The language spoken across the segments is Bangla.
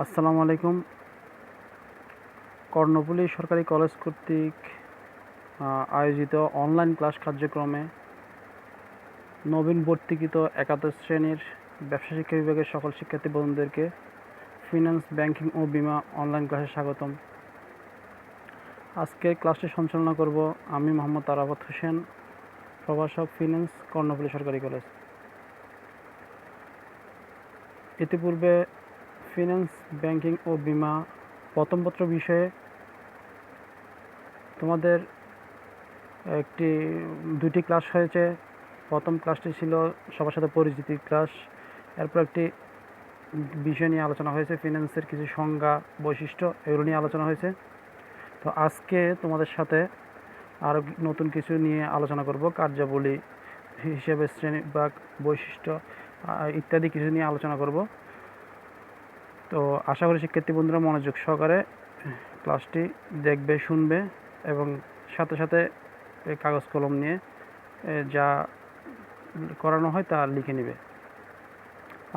আসসালামু আলাইকুম। কর্ণফুলী সরকারি কলেজ কর্তৃক আয়োজিত অনলাইন ক্লাস কার্যক্রমে নবীন ভর্তিকৃত একাদশ শ্রেণীর ব্যবসা শিক্ষা বিভাগের সকল শিক্ষার্থী বন্ধুদেরকে ফিন্যান্স, ব্যাংকিং ও বীমা অনলাইন ক্লাসে স্বাগতম। আজকের ক্লাসটি সঞ্চালনা করব আমি মোহাম্মদ আরাফাত হোসেন, প্রভাষক, ফিন্যান্স, কর্ণফুলী সরকারি কলেজ। ইতিপূর্বে ফিন্যান্স, ব্যাংকিং ও বীমা প্রথম পত্র বিষয়ে তোমাদের দুটি ক্লাস হয়েছে। প্রথম ক্লাসটি ছিল সবার সাথে পরিচিতির ক্লাস। এরপর একটি বিষয় নিয়ে আলোচনা হয়েছে, ফিন্যান্সের কিছু সংজ্ঞা, বৈশিষ্ট্য, এগুলো নিয়ে আলোচনা হয়েছে। তো আজকে তোমাদের সাথে আরও নতুন কিছু নিয়ে আলোচনা করব, কার্যাবলী হিসেবে শ্রেণীবিভাগ, বৈশিষ্ট্য ইত্যাদি কিছু নিয়ে আলোচনা করব। তো আশা করি শিক্ষার্থী বন্ধুরা মনোযোগ সহকারে ক্লাসটি দেখবে, শুনবে এবং সাথে সাথে কাগজ কলম নিয়ে যা করানো হয় তা লিখে নেবে।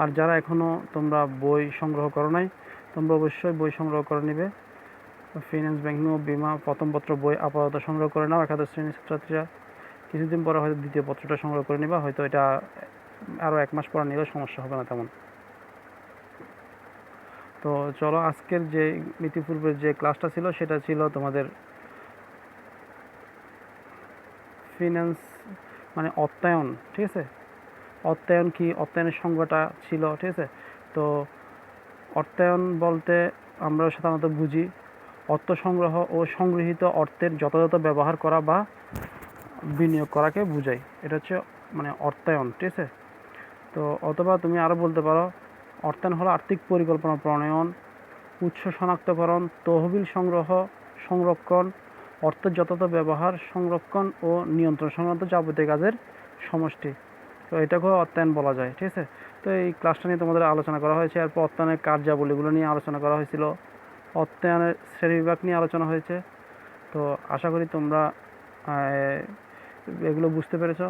আর যারা এখনও তোমরা বই সংগ্রহ করো নাই, তোমরা অবশ্যই বই সংগ্রহ করে নেবে। ফিন্যান্স, ব্যাংকিং ও বীমা প্রথম পত্র বই আপাতত সংগ্রহ করে নাও। একাদশ শ্রেণীর ছাত্রছাত্রীরা কিছুদিন পরে হয়তো দ্বিতীয় পত্রটা সংগ্রহ করে নেবা। হয়তো এটা আরও 1 মাস পরে নিলেও সমস্যা হবে না তেমন। তো চলো, আজকের যে ইতিপূর্বের যে ক্লাসটা ছিল সেটা ছিল তোমাদের ফিন্যান্স মানে অর্থায়ন, ঠিক আছে। অর্থায়ন কি, অর্থায়নের সংজ্ঞাটা ছিল, ঠিক আছে। তো অর্থায়ন বলতে আমরা সাধারণত বুঝি অর্থ সংগ্রহ ও সংগৃহীত অর্থের যথাযথ ব্যবহার করা বা বিনিয়োগ করাকে বোঝায়। এটা হচ্ছে মানে অর্থায়ন, ঠিক আছে। তো অথবা তুমি আরও বলতে পারো অর্থায়ন হলো আর্থিক পরিকল্পনা প্রণয়ন, উৎস শনাক্তকরণ, তহবিল সংগ্রহ, সংরক্ষণ, অর্থের যথাযথ ব্যবহার, সংরক্ষণ ও নিয়ন্ত্রণ সংক্রান্ত যাবতীয় কাজের সমষ্টি। তো এটাকেও অর্থায়ন বলা যায়, ঠিক আছে। তো এই ক্লাসটা নিয়ে তোমাদের আলোচনা করা হয়েছে। এরপর অর্থায়নের কার্যাবলীগুলো নিয়ে আলোচনা করা হয়েছিল, অর্থায়নের শ্রেণীবিভাগ নিয়ে আলোচনা হয়েছে। তো আশা করি তোমরা এগুলো বুঝতে পেরেছ।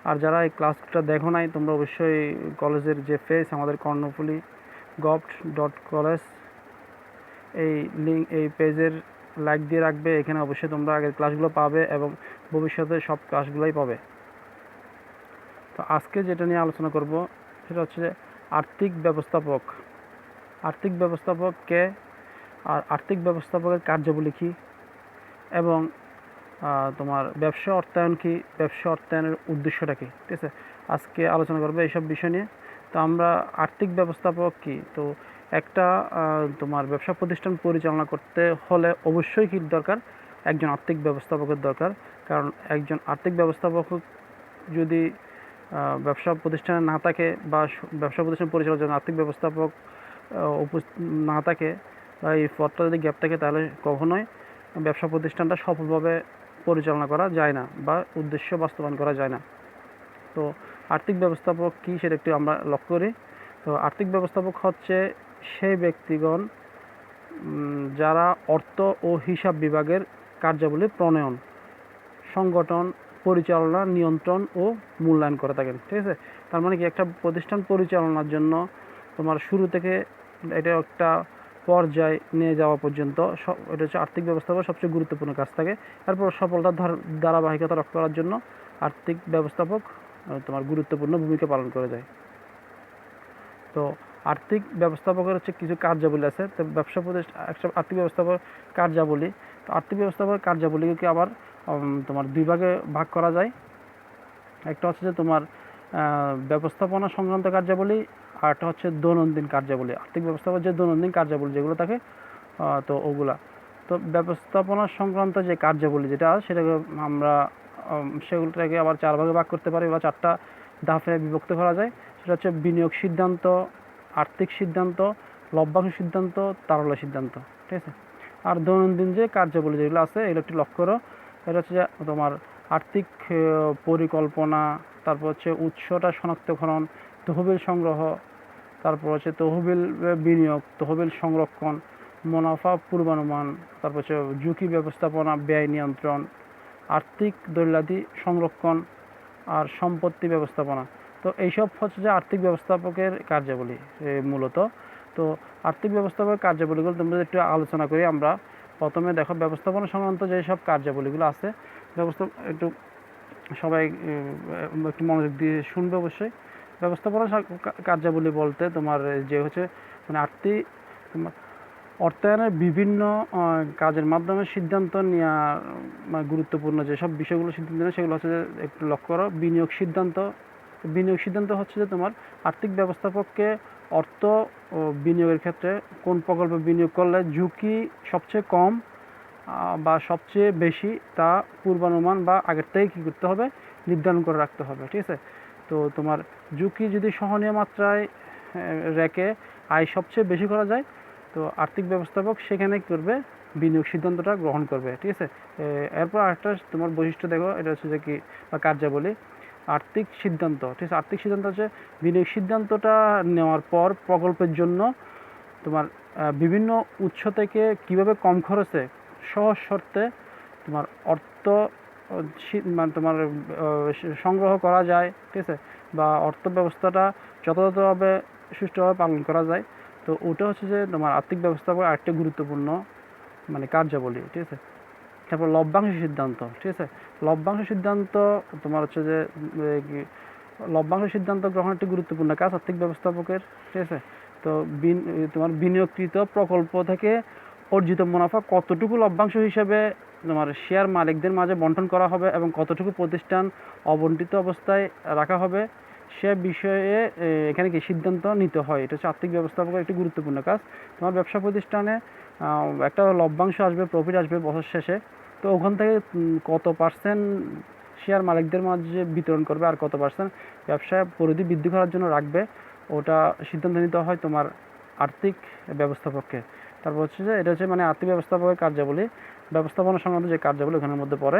আর যারা এই ক্লাসটা দেখো নাই, তোমরা অবশ্যই কলেজের যে পেজ আমাদের কর্ণফুলী gov.college এই লিঙ্ক, এই পেজের লাইক দিয়ে রাখবে। এখানে অবশ্যই তোমরা আগের ক্লাসগুলো পাবে এবং ভবিষ্যতে সব ক্লাসগুলোই পাবে। তো আজকে যেটা নিয়ে আলোচনা করব সেটা হচ্ছে আর্থিক ব্যবস্থাপক। আর্থিক ব্যবস্থাপক কে, আর আর্থিক ব্যবস্থাপকের কার্যাবলী কী, এবং তোমার ব্যবসা অর্থায়ন কী, ব্যবসা অর্থায়নের উদ্দেশ্যটা কী, ঠিক আছে। আজকে আলোচনা করবো এইসব বিষয় নিয়ে। তো আমরা আর্থিক ব্যবস্থাপক কী, তো একটা তোমার ব্যবসা প্রতিষ্ঠান পরিচালনা করতে হলে অবশ্যই কী দরকার, একজন আর্থিক ব্যবস্থাপকের দরকার। কারণ একজন আর্থিক ব্যবস্থাপক যদি ব্যবসা প্রতিষ্ঠানে না থাকে বা ব্যবসা প্রতিষ্ঠান পরিচালনার জন্য আর্থিক ব্যবস্থাপক না থাকে বা এই পদটা যদি গ্যাপ থাকে, তাহলে কখনোই ব্যবসা প্রতিষ্ঠানটা সফলভাবে পরিচালনা করা যায় না বা উদ্দেশ্য বাস্তবায়ন করা যায় না। তো আর্থিক ব্যবস্থাপক কী সেটা একটু আমরা লক্ষ্য করি। তো আর্থিক ব্যবস্থাপক হচ্ছে সেই ব্যক্তিগণ যারা অর্থ ও হিসাব বিভাগের কার্যাবলী প্রণয়ন, সংগঠন, পরিচালনা, নিয়ন্ত্রণ ও মূল্যায়ন করে থাকেন, ঠিক আছে। তার মানে কি, একটা প্রতিষ্ঠান পরিচালনার জন্য তোমার শুরু থেকে এটা একটা পর্যায়ে নিয়ে যাওয়া পর্যন্ত এটা হচ্ছে আর্থিক ব্যবস্থাপক সবচেয়ে গুরুত্বপূর্ণ কাজ থাকে। তারপর সফলতার ধারাবাহিকতা রক্ষা করার জন্য আর্থিক ব্যবস্থাপক তোমার গুরুত্বপূর্ণ ভূমিকা পালন করে যায়। তো আর্থিক ব্যবস্থাপকের হচ্ছে কিছু কার্যাবলী আছে। তো ব্যবসা প্রতিষ্ঠান একটা আর্থিক ব্যবস্থাপক কার্যাবলী, তো আর্থিক ব্যবস্থাপকের কার্যাবলীকে আবার তোমার দুই ভাগে ভাগ করা যায়। একটা হচ্ছে যে তোমার ব্যবস্থাপনা সংক্রান্ত কার্যাবলী, আর একটা হচ্ছে দৈনন্দিন কার্যাবলী। আর্থিক ব্যবস্থাপনার যে দৈনন্দিন কার্যাবলী যেগুলো থাকে, তো ওগুলা। তো ব্যবস্থাপনা সংক্রান্ত যে কার্যাবলী যেটা সেটাকে আমরা সেগুলোটাকে আবার 4 ভাগে ভাগ করতে পারি বা 4টা ধাপে বিভক্ত করা যায়। সেটা হচ্ছে বিনিয়োগ সিদ্ধান্ত, আর্থিক সিদ্ধান্ত, লভ্যাংশ সিদ্ধান্ত, তারল্য সিদ্ধান্ত, ঠিক আছে। আর দৈনন্দিন যে কার্যাবলী যেগুলো আছে এগুলো একটু লক্ষ্য করো। এটা হচ্ছে যে তোমার আর্থিক পরিকল্পনা, তারপর হচ্ছে উৎসটা শনাক্তকরণ, তহবিল সংগ্রহ, তারপর হচ্ছে তহবিল বিনিয়োগ, তহবিল সংরক্ষণ, মুনাফা পূর্বানুমান, তারপর হচ্ছে ঝুঁকি ব্যবস্থাপনা, ব্যয় নিয়ন্ত্রণ, আর্থিক দৈলাদি সংরক্ষণ আর সম্পত্তি ব্যবস্থাপনা। তো এইসব হচ্ছে যে আর্থিক ব্যবস্থাপকের কার্যাবলী মূলত। তো আর্থিক ব্যবস্থাপনার কার্যাবলীগুলো তোমরা একটু আলোচনা করি আমরা। প্রথমে দেখো ব্যবস্থাপনা সংক্রান্ত যেসব কার্যাবলীগুলো আছে, একটু সবাই একটু মনোযোগ দিয়ে শুনবে অবশ্যই। ব্যবস্থাপনা কার্যাবলী বলতে তোমার যে হচ্ছে মানে অর্থায়নের বিভিন্ন কাজের মাধ্যমে সিদ্ধান্ত নেওয়া, মানে গুরুত্বপূর্ণ যেসব বিষয়গুলো সিদ্ধান্ত নেওয়া সেগুলো হচ্ছে যে একটু লক্ষ্য করো। বিনিয়োগ সিদ্ধান্ত হচ্ছে যে তোমার আর্থিক ব্যবস্থাপককে অর্থ ও বিনিয়োগের ক্ষেত্রে কোন প্রকল্পে বিনিয়োগ করলে ঝুঁকি সবচেয়ে কম বা সবচেয়ে বেশি তা পূর্বানুমান বা আগের থেকে কী করতে হবে, নির্ধারণ করে রাখতে হবে। ঠিক আছে, তো তোমার ঝুঁকি যদি সহনীয় মাত্রায় রেখে আয় সবচেয়ে বেশি করা যায়, তো আর্থিক ব্যবস্থাপক সেখানে কী করবে, বিনিয়োগ সিদ্ধান্তটা গ্রহণ করবে। ঠিক আছে, এরপর আরেকটা তোমার বৈশিষ্ট্য দেখো, এটা হচ্ছে যে কি বা কার্যাবলী আর্থিক সিদ্ধান্ত। ঠিক আছে, আর্থিক সিদ্ধান্ত হচ্ছে বিনিয়োগ সিদ্ধান্তটা নেওয়ার পর প্রকল্পের জন্য তোমার বিভিন্ন উৎস থেকে কিভাবে কম খরচে সহজ শর্তে তোমার অর্থ মানে তোমার সংগ্রহ করা যায়। ঠিক আছে, বা অর্থ ব্যবস্থাটা যথাযথভাবে সুষ্ঠুভাবে পালন করা যায়। তো ওটা হচ্ছে যে তোমার আর্থিক ব্যবস্থাপনার আরেকটা গুরুত্বপূর্ণ মানে কার্যাবলী। ঠিক আছে, তারপর লভ্যাংশ সিদ্ধান্ত। ঠিক আছে, লভ্যাংশ সিদ্ধান্ত তোমার হচ্ছে যে লভ্যাংশ সিদ্ধান্ত গ্রহণ একটি গুরুত্বপূর্ণ কাজ আর্থিক ব্যবস্থাপকের। ঠিক আছে, তো তোমার বিনিয়োগকৃত প্রকল্প থেকে অর্জিত মুনাফা কতটুকু লভ্যাংশ হিসেবে তোমার শেয়ার মালিকদের মাঝে বন্টন করা হবে এবং কতটুকু প্রতিষ্ঠান অবন্টিত অবস্থায় রাখা হবে সে বিষয়ে এখানে কি সিদ্ধান্ত নিতে হয়। এটা হচ্ছে আর্থিক ব্যবস্থাপকের একটি গুরুত্বপূর্ণ কাজ। তোমার ব্যবসা প্রতিষ্ঠানে একটা লভ্যাংশ আসবে, প্রফিট আসবে বছর শেষে, তো ওখান থেকে কত পার্সেন্ট শেয়ার মালিকদের মাঝে বিতরণ করবে আর কত পার্সেন্ট ব্যবসায় পরিধি বৃদ্ধি করার জন্য রাখবে, ওটা সিদ্ধান্ত নিতে হয় তোমার আর্থিক ব্যবস্থাপককে। তারপর হচ্ছে যে এটা হচ্ছে মানে আর্থিক ব্যবস্থাপকের কার্যাবলী, ব্যবস্থাপনা সংক্রান্ত যে কার্যাবলী ওখানের মধ্যে পড়ে।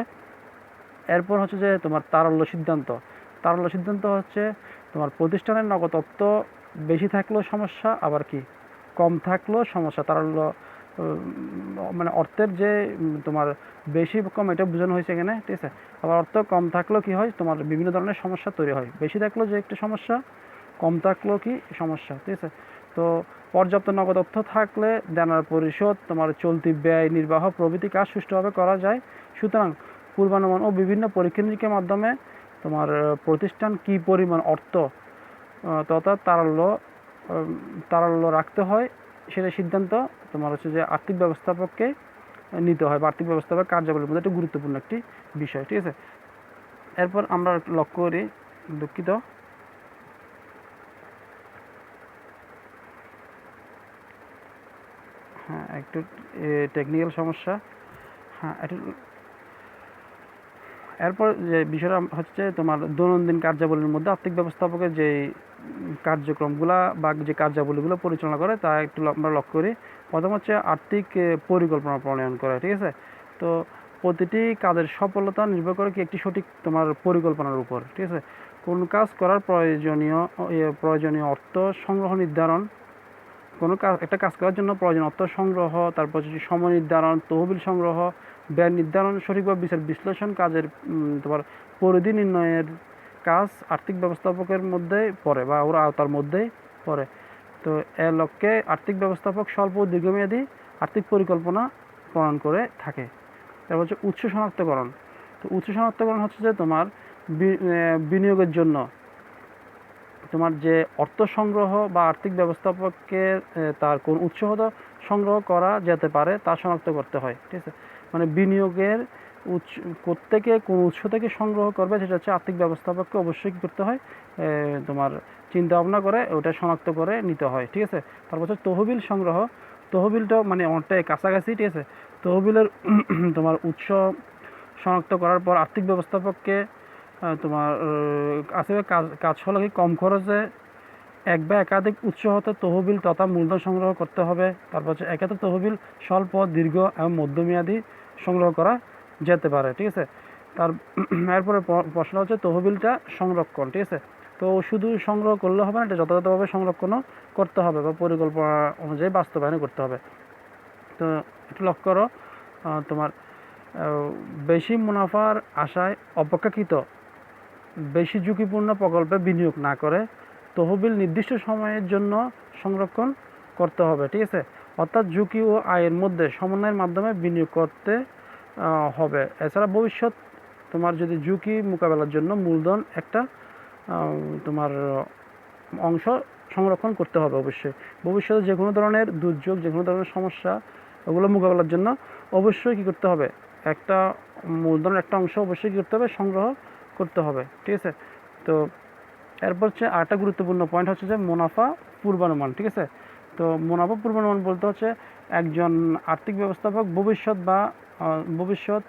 এরপর হচ্ছে যে তোমার তারল্য সিদ্ধান্ত। তারল্য সিদ্ধান্ত হচ্ছে তোমার প্রতিষ্ঠানের নগদ অর্থ বেশি থাকলেও সমস্যা, আবার কি কম থাকলেও সমস্যা। তারল্য মানে অর্থের যে তোমার বেশি কম এটা বোঝানো হয়েছে এখানে। ঠিক আছে, আবার অর্থ কম থাকলেও কি হয়, তোমার বিভিন্ন ধরনের সমস্যা তৈরি হয়। বেশি থাকলেও যে একটা সমস্যা, কম থাকলেও কি সমস্যা। ঠিক আছে, তো পর্যাপ্ত নগদ অর্থ থাকলে দেনার পরিশোধ, তোমার চলতি ব্যয় নির্বাহ প্রভৃতি কাজ সুষ্ঠুভাবে করা যায়। সুতরাং পূর্বানুমান ও বিভিন্ন পরীক্ষা নিরীক্ষার মাধ্যমে তোমার প্রতিষ্ঠান কী পরিমাণ অর্থ তথা তারল্য রাখতে হয় সেটা সিদ্ধান্ত তোমার হচ্ছে যে আর্থিক ব্যবস্থাপককে নিতে হয়, বা আর্থিক ব্যবস্থাপক কার্যাবলীর মধ্যে একটা গুরুত্বপূর্ণ একটি বিষয়। ঠিক আছে, এরপর আমরা লক্ষ্য করি, দুঃখিত, হ্যাঁ একটু টেকনিক্যাল সমস্যা। হ্যাঁ একটু এরপর যে বিষয়টা হচ্ছে তোমার দৈনন্দিন কার্যাবলীর মধ্যে আর্থিক ব্যবস্থাপকের যে কার্যক্রমগুলো বা যে কার্যাবলীগুলো পরিচালনা করে তা একটু আমরা লক্ষ্য করি। প্রথম হচ্ছে আর্থিক পরিকল্পনা প্রণয়ন করে। ঠিক আছে, তো প্রতিটি কাজের সফলতা নির্ভর করে কি একটি সঠিক তোমার পরিকল্পনার উপর। ঠিক আছে, কোন কাজ করার প্রয়োজনীয় অর্থ সংগ্রহ নির্ধারণ, কোনো একটা কাজ করার জন্য প্রয়োজন অর্থ সংগ্রহ, তারপর হচ্ছে সময় নির্ধারণ, তহবিল সংগ্রহ, ব্যয় নির্ধারণ, সঠিকভাবে বিচার বিশ্লেষণ, কাজের তোমার পরিধি নির্ণয়ের কাজ আর্থিক ব্যবস্থাপকের মধ্যে পড়ে বা ওরা আওতার মধ্যেই পড়ে। তো এর লক্ষ্যে আর্থিক ব্যবস্থাপক স্বল্প ও দীর্ঘমেয়াদী আর্থিক পরিকল্পনা প্রণয়ন করে থাকে। তারপর হচ্ছে উৎস শনাক্তকরণ। তো উৎস শনাক্তকরণ হচ্ছে যে তোমার বিনিয়োগের জন্য তোমার যে অর্থ সংগ্রহ বা আর্থিক ব্যবস্থাপককে তার কোন উৎস হতে সংগ্রহ করা যেতে পারে তা শনাক্ত করতে হয়। ঠিক আছে, মানে বিনিয়োগের উৎস কোত্থেকে কোন উৎস থেকে সংগ্রহ করবে সেটা হচ্ছে আর্থিক ব্যবস্থাপককে অবশ্যই কী করতে হয়, তোমার চিন্তা ভাবনা করে ওটা শনাক্ত করে নিতে হয়। ঠিক আছে, তারপর হচ্ছে তহবিল সংগ্রহ। তহবিলটা মানে অনেকটাই কাছাকাছি। ঠিক আছে, তহবিলের তোমার উৎস শনাক্ত করার পর আর্থিক ব্যবস্থাপককে তোমার আসলে কাজ হলো কি কম খরচে এক বা একাধিক উৎস হতে তহবিল তথা মূলধন সংগ্রহ করতে হবে। তারপর হচ্ছে একাধিক তহবিল স্বল্প, দীর্ঘ এবং মধ্যমেয়াদী সংগ্রহ করা যেতে পারে। ঠিক আছে, তার এরপরে প্রশ্ন হচ্ছে তহবিলটা সংরক্ষণ। ঠিক আছে, তো শুধু সংগ্রহ করলে হবে না, এটা যথাযথভাবে সংরক্ষণও করতে হবে বা পরিকল্পনা অনুযায়ী বাস্তবায়ন করতে হবে। তো একটু লক্ষ্য করো, তোমার বেশি মুনাফার আশায় অপেক্ষাকৃত বেশি ঝুঁকিপূর্ণ প্রকল্পে বিনিয়োগ না করে তহবিল নির্দিষ্ট সময়ের জন্য সংরক্ষণ করতে হবে, ঠিক আছে। অর্থাৎ ঝুঁকি ও আয়ের মধ্যে সমন্বয়ের মাধ্যমে বিনিয়োগ করতে হবে। এছাড়া ভবিষ্যৎ তোমার যদি ঝুঁকি মোকাবেলার জন্য মূলধন একটা তোমার অংশ সংরক্ষণ করতে হবে অবশ্যই। ভবিষ্যতে যে কোনো ধরনের দুর্যোগ, যে কোনো ধরনের সমস্যা, ওগুলো মোকাবেলার জন্য অবশ্যই কী করতে হবে, একটা মূলধনের একটা অংশ অবশ্যই কী করতে হবে, সংগ্রহ করতে হবে, ঠিক আছে। তো এরপর হচ্ছে আরেকটা গুরুত্বপূর্ণ পয়েন্ট হচ্ছে যে মুনাফা পূর্বানুমান, ঠিক আছে। তো মুনাফা পূর্বানুমান বলতে হচ্ছে একজন আর্থিক ব্যবস্থাপক ভবিষ্যৎ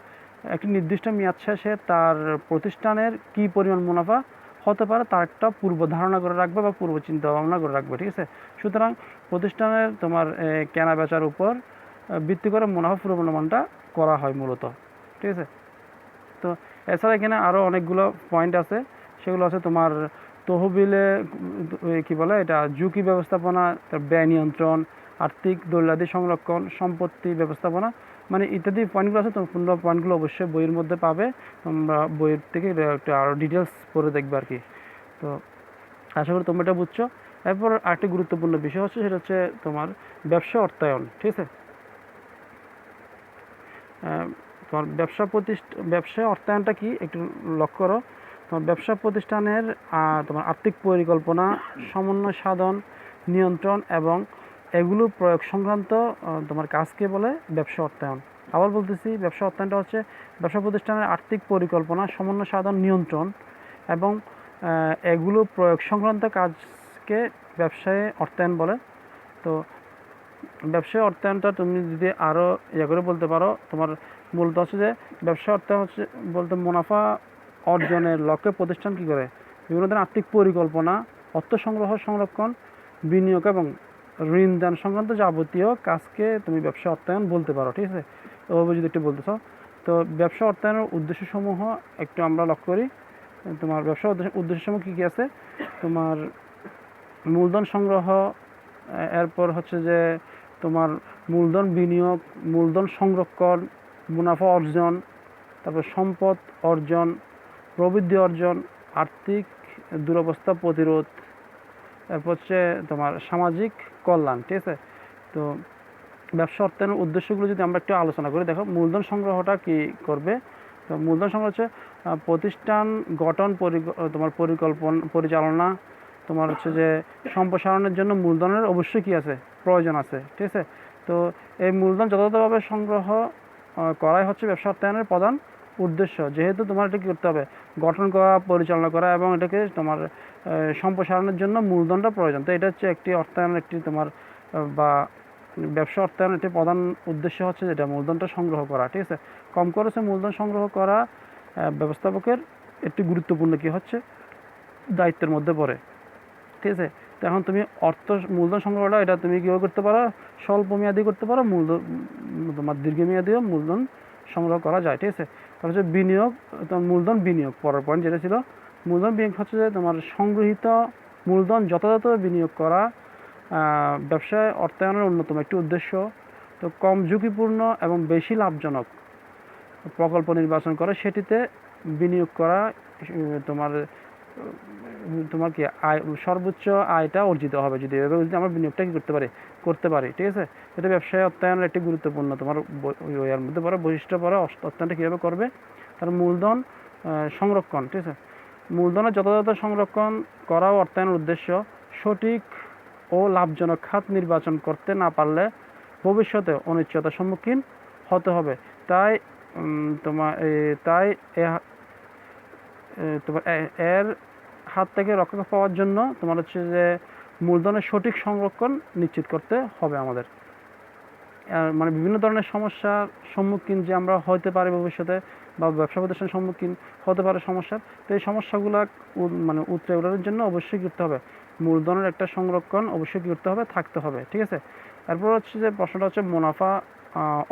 একটি নির্দিষ্ট মেয়াদ শেষে তার প্রতিষ্ঠানের কী পরিমাণ মুনাফা হতে পারে তার একটা পূর্ব ধারণা করে রাখবে বা পূর্ব চিন্তা ভাবনা করে রাখবে, ঠিক আছে। সুতরাং প্রতিষ্ঠানের তোমার কেনা বেচার উপর ভিত্তি করে মুনাফা পূর্বানুমানটা করা হয় মূলত, ঠিক আছে। তো এছাড়া এখানে আরও অনেকগুলো পয়েন্ট আছে, সেগুলো আছে তোমার তহবিলে কী বলে এটা, ঝুঁকি ব্যবস্থাপনা, ব্যয় নিয়ন্ত্রণ, আর্থিক দৌলাদি সংরক্ষণ, সম্পত্তি ব্যবস্থাপনা, মানে ইত্যাদি পয়েন্টগুলো আছে। তোমরা পয়েন্টগুলো অবশ্যই বইয়ের মধ্যে পাবে, তোমরা বইয়ের থেকে একটু আরও ডিটেলস পড়ে দেখবে আর কি। তো আশা করি তোমরা এটা বুঝছো। এরপর আরেকটি গুরুত্বপূর্ণ বিষয় হচ্ছে, সেটা হচ্ছে তোমার ব্যবসা অর্থায়ন, ঠিক আছে। তোমার ব্যবসা অর্থায়নটা কি একটু লক্ষ্য করো। তোমার ব্যবসা প্রতিষ্ঠানের তোমার আর্থিক পরিকল্পনা, সমন্বয় সাধন, নিয়ন্ত্রণ এবং এগুলো প্রয়োগ সংক্রান্ত তোমার কাজকে বলে ব্যবসা অর্থায়ন। আবার বলতেছি, ব্যবসা অর্থায়নটা হচ্ছে ব্যবসা প্রতিষ্ঠানের আর্থিক পরিকল্পনা, সমন্বয় সাধন, নিয়ন্ত্রণ এবং এগুলো প্রয়োগ সংক্রান্ত কাজকে ব্যবসায় অর্থায়ন বলে। তো ব্যবসায় অর্থায়নটা তুমি যদি আরও করে বলতে পারো, তোমার মূলত হচ্ছে যে ব্যবসা অর্থায়ন হচ্ছে বলতে মুনাফা অর্জনের লক্ষ্যে প্রতিষ্ঠান কী করে বিভিন্ন ধরনের আর্থিক পরিকল্পনা, অর্থ সংগ্রহ, সংরক্ষণ, বিনিয়োগ এবং ঋণ দান সংক্রান্ত যাবতীয় কাজকে তুমি ব্যবসা অর্থায়ন বলতে পারো, ঠিক আছে। ওভাবে যদি একটু বলতে চাও, তো ব্যবসা অর্থায়নের উদ্দেশ্যসমূহ একটু আমরা লক্ষ্য করি। তোমার ব্যবসা উদ্দেশ্যসমূহ কী কী আছে, তোমার মূলধন সংগ্রহ, এরপর হচ্ছে যে তোমার মূলধন বিনিয়োগ, মূলধন সংরক্ষণ, মুনাফা অর্জন, তারপর সম্পদ অর্জন, প্রবৃদ্ধি অর্জন, আর্থিক দুরবস্থা প্রতিরোধ, এরপর হচ্ছে তোমার সামাজিক কল্যাণ, ঠিক আছে। তো ব্যবসা অর্থায়নের উদ্দেশ্যগুলো যদি আমরা একটু আলোচনা করি, দেখো মূলধন সংগ্রহটা কি করবে। তো মূলধন সংগ্রহ হচ্ছে প্রতিষ্ঠান গঠন, তোমার পরিচালনা, তোমার হচ্ছে যে সম্প্রসারণের জন্য মূলধনের অবশ্যই কী আছে, প্রয়োজন আছে, ঠিক আছে। তো এই মূলধন যথাযথভাবে সংগ্রহ করাই হচ্ছে ব্যবসা অর্থায়নের প্রধান উদ্দেশ্য। যেহেতু তোমার এটা কী করতে হবে, গঠন করা, পরিচালনা করা এবং এটাকে তোমার সম্প্রসারণের জন্য মূলধনটা প্রয়োজন। তো এটা হচ্ছে একটি অর্থায়নের একটি তোমার বা ব্যবসা অর্থায়নের একটি প্রধান উদ্দেশ্য হচ্ছে যেটা মূলধনটা সংগ্রহ করা, ঠিক আছে। কম খরচে মূলধন সংগ্রহ করা ব্যবস্থাপকের একটি গুরুত্বপূর্ণ কী হচ্ছে দায়িত্বের মধ্যে পড়ে, ঠিক আছে। তো এখন তুমি মূলধন সংগ্রহটা এটা তুমি কীভাবে করতে পারো, স্বল্প মেয়াদি করতে পারো, তোমার দীর্ঘমেয়াদীও মূলধন সংগ্রহ করা যায়, ঠিক আছে। তারপর হচ্ছে বিনিয়োগ, তোমার মূলধন বিনিয়োগ, পরের পয়েন্ট যেটা ছিল মূলধন বিনিয়োগ হচ্ছে যে তোমার সংগৃহীত মূলধন যথাযথ বিনিয়োগ করা ব্যবসায় অর্থায়নের অন্যতম একটি উদ্দেশ্য। তো কম ঝুঁকিপূর্ণ এবং বেশি লাভজনক প্রকল্প নির্বাচন করে সেটিতে বিনিয়োগ করা তোমার কি আয়, সর্বোচ্চ আয়টা অর্জিত হবে যদি আমরা বিনিয়োগটা কী করতে পারি, ঠিক আছে। এটা ব্যবসায় অর্থায়নের একটি গুরুত্বপূর্ণ তোমার এর মধ্যে পড়ে বৈশিষ্ট্য পড়ে অর্থায়নটা কীভাবে করবে। তার মূলধন সংরক্ষণ, ঠিক আছে। মূলধনের যথাযথ সংরক্ষণ করাও অর্থায়নের উদ্দেশ্য। সঠিক ও লাভজনক খাত নির্বাচন করতে না পারলে ভবিষ্যতে অনিশ্চয়তার সম্মুখীন হতে হবে। তাই তোমার এর হাত থেকে রক্ষা পাওয়ার জন্য তোমার হচ্ছে যে মূলধনের সঠিক সংরক্ষণ নিশ্চিত করতে হবে আমাদের। মানে বিভিন্ন ধরনের সমস্যার সম্মুখীন যে আমরা হতে পারি ভবিষ্যতে, বা ব্যবসা প্রতিষ্ঠানের সম্মুখীন হতে পারে সমস্যার, তো এই সমস্যাগুলো মানে উতরে ওঠার জন্য অবশ্যই করতে হবে মূলধনের একটা সংরক্ষণ অবশ্যই করতে হবে, থাকতে হবে, ঠিক আছে। এরপর হচ্ছে যে প্রশ্নটা হচ্ছে মুনাফা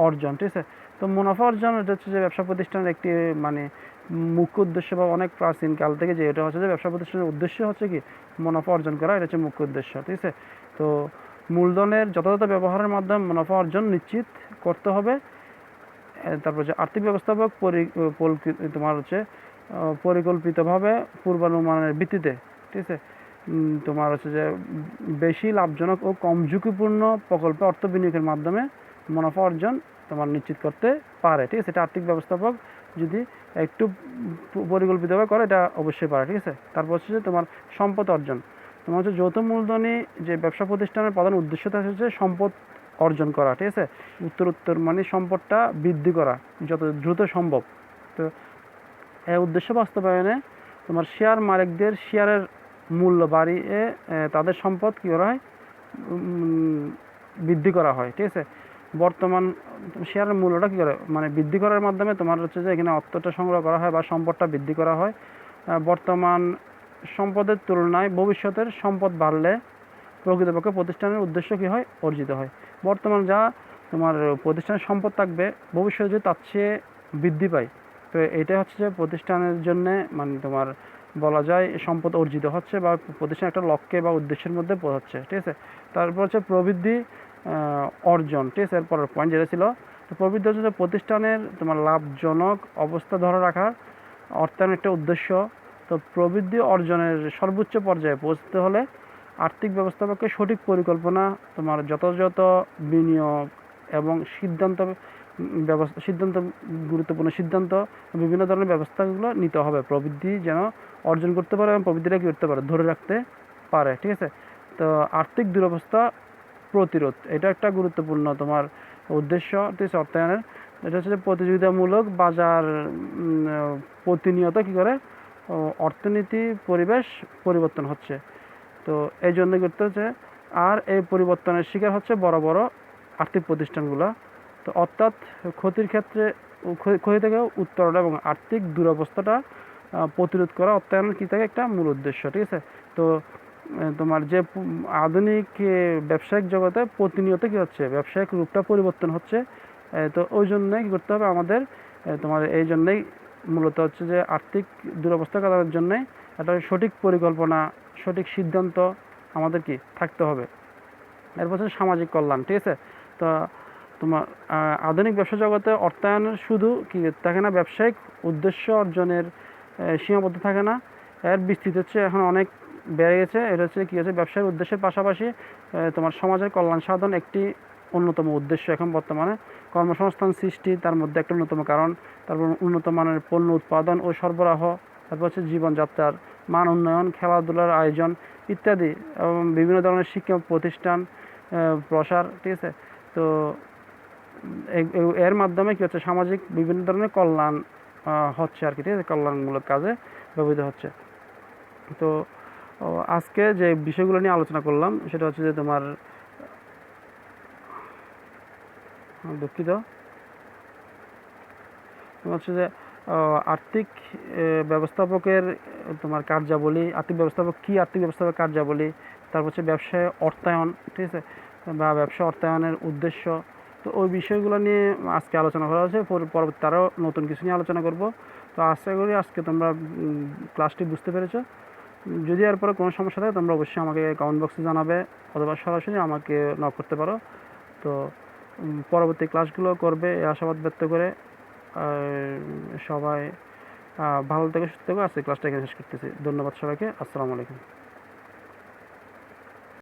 অর্জন, ঠিক আছে। তো মুনাফা অর্জন এটা হচ্ছে যে ব্যবসা প্রতিষ্ঠানের একটি মানে মুখ্য উদ্দেশ্য, বা অনেক প্রাচীন কাল থেকে যে এটা হচ্ছে যে ব্যবসা প্রতিষ্ঠানের উদ্দেশ্য হচ্ছে কি মুনাফা অর্জন করা, এটা হচ্ছে মুখ্য উদ্দেশ্য, ঠিক আছে। তো মূলধনের যথাযথ ব্যবহারের মাধ্যমে মুনাফা অর্জন নিশ্চিত করতে হবে। তারপর যে আর্থিক ব্যবস্থাপক তোমার হচ্ছে পরিকল্পিতভাবে পূর্বানুমানের ভিত্তিতে, ঠিক আছে, তোমার হচ্ছে যে বেশি লাভজনক ও কম ঝুঁকিপূর্ণ প্রকল্পে অর্থ বিনিয়োগের মাধ্যমে মুনাফা অর্জন তোমার নিশ্চিত করতে পারে। ঠিক আছে, এটা আর্থিক ব্যবস্থাপক যদি একটু পরিকল্পিতভাবে করে এটা অবশ্যই পারে। ঠিক আছে, তারপর হচ্ছে যে তোমার সম্পদ অর্জন। তোমার হচ্ছে যৌথ মূলধনী যে ব্যবসা প্রতিষ্ঠানের প্রধান উদ্দেশ্য থাকে হচ্ছে সম্পদ অর্জন করা। ঠিক আছে, উত্তর মানে সম্পদটা বৃদ্ধি করা যত দ্রুত সম্ভব। তো এই উদ্দেশ্য বাস্তবায়নে তোমার শেয়ার মালিকদের শেয়ারের মূল্য বাড়িয়ে তাদের সম্পদ কী করা হয়, বৃদ্ধি করা হয়। ঠিক আছে, বর্তমান শেয়ারের মূল্যটা কী করে মানে বৃদ্ধি করার মাধ্যমে তোমার হচ্ছে যে এখানে অর্থটা সংগ্রহ করা হয় বা সম্পদটা বৃদ্ধি করা হয়। বর্তমান সম্পদের তুলনায় ভবিষ্যতের সম্পদ বাড়লে প্রকৃতপক্ষে প্রতিষ্ঠানের উদ্দেশ্য কী হয়, অর্জিত হয়। বর্তমান যা তোমার প্রতিষ্ঠানের সম্পদ থাকবে ভবিষ্যতে যদি তার চেয়ে বৃদ্ধি পায়, তো এটা হচ্ছে যে প্রতিষ্ঠানের জন্যে মানে তোমার বলা যায় সম্পদ অর্জিত হচ্ছে বা প্রতিষ্ঠান একটা লক্ষ্যে বা উদ্দেশ্যের মধ্যে পৌঁছাচ্ছে। ঠিক আছে, তারপর হচ্ছে প্রবৃদ্ধি অর্জন। ঠিক আছে, এরপরের পয়েন্ট যেটা ছিল, তো প্রবৃদ্ধি হচ্ছে যে প্রতিষ্ঠানের তোমার লাভজনক অবস্থা ধরে রাখার অর্থায়ন একটা উদ্দেশ্য। তো প্রবৃদ্ধি অর্জনের সর্বোচ্চ পর্যায়ে পৌঁছতে হলে আর্থিক ব্যবস্থাপককে সঠিক পরিকল্পনা, তোমার যথাযথ বিনিয়োগ এবং সিদ্ধান্ত গুরুত্বপূর্ণ সিদ্ধান্ত, বিভিন্ন ধরনের ব্যবস্থাগুলো নিতে হবে প্রবৃদ্ধি যেন অর্জন করতে পারে এবং প্রবৃদ্ধিটা কী করতে পারে, ধরে রাখতে পারে। ঠিক আছে, তো আর্থিক দুরবস্থা প্রতিরোধ এটা একটা গুরুত্বপূর্ণ তোমার উদ্দেশ্য। ঠিক আছে, অর্থায়নের এটা হচ্ছে যে প্রতিযোগিতামূলক বাজার প্রতিনিয়ত কী করে অর্থনীতি পরিবেশ পরিবর্তন হচ্ছে। তো এই জন্য করতে হচ্ছে, আর এই পরিবর্তনের শিকার হচ্ছে বড় বড় আর্থিক প্রতিষ্ঠানগুলো। তো অর্থাৎ ক্ষতির ক্ষেত্রে ক্ষতি থেকে উত্তরণ এবং আর্থিক দুরবস্থাটা প্রতিরোধ করা অর্থায়নের কী থাকে একটা মূল উদ্দেশ্য। ঠিক আছে, তো তোমার যে আধুনিক ব্যবসায়িক জগতে প্রতিনিয়ত কী হচ্ছে, ব্যবসায়িক রূপটা পরিবর্তন হচ্ছে। তো ওই জন্যই কী করতে হবে আমাদের, তোমার এই জন্যই মূলত হচ্ছে যে আর্থিক দুরবস্থা কাটানোর জন্যে একটা সঠিক পরিকল্পনা, সঠিক সিদ্ধান্ত আমাদের কি থাকতে হবে। এরপর হচ্ছে সামাজিক কল্যাণ। ঠিক আছে, তো তোমার আধুনিক ব্যবসা জগতে অর্থায়নের শুধু কি থাকে না, ব্যবসায়িক উদ্দেশ্য অর্জনের সীমাবদ্ধ থাকে না, এর বিস্তৃত হচ্ছে এখন অনেক বেড়ে গেছে। এটা হচ্ছে কী হচ্ছে, ব্যবসায়িক উদ্দেশ্যের পাশাপাশি তোমার সমাজের কল্যাণ সাধন একটি অন্যতম উদ্দেশ্য এখন বর্তমানে। কর্মসংস্থান সৃষ্টি তার মধ্যে একটা অন্যতম কারণ। তারপর উন্নত মানের পণ্য উৎপাদন ও সরবরাহ, তারপর হচ্ছে জীবনযাত্রার মান উন্নয়ন, খেলাধুলার আয়োজন ইত্যাদি, এবং বিভিন্ন ধরনের শিক্ষা প্রতিষ্ঠান প্রসার। ঠিক আছে, তো এর মাধ্যমে কী হচ্ছে, সামাজিক বিভিন্ন ধরনের কল্যাণ হচ্ছে আর কি। ঠিক আছে, কল্যাণমূলক কাজে ব্যবহৃত হচ্ছে। তো আজকে যে বিষয়গুলো নিয়ে আলোচনা করলাম সেটা হচ্ছে যে তোমার দুঃখিত হচ্ছে যে আর্থিক ব্যবস্থাপকের তোমার কার্যাবলী, আর্থিক ব্যবস্থাপক কী, আর্থিক ব্যবস্থাপক কার্যাবলী, তারপর হচ্ছে ব্যবসায় অর্থায়ন। ঠিক আছে, বা ব্যবসা অর্থায়নের উদ্দেশ্য। তো ওই বিষয়গুলো নিয়ে আজকে আলোচনা করা হয়েছে, পরবর্তী আরও নতুন কিছু নিয়ে আলোচনা করব। তো আশা করি আজকে তোমরা ক্লাসটি বুঝতে পেরেছো। যদি এরপরে কোনো সমস্যা থাকে তোমরা অবশ্যই আমাকে কমেন্ট বক্সে জানাবে অথবা সরাসরি আমাকে নক করতে পারো। তো পরবর্তী ক্লাসগুলো করবে এই আশাবাদ ব্যক্ত করে সবাই ভালো থেকে সুস্থ থেকে আজকে ক্লাসটা এখানে শেষ করতেছি। ধন্যবাদ সবাইকে। আসসালামু আলাইকুম।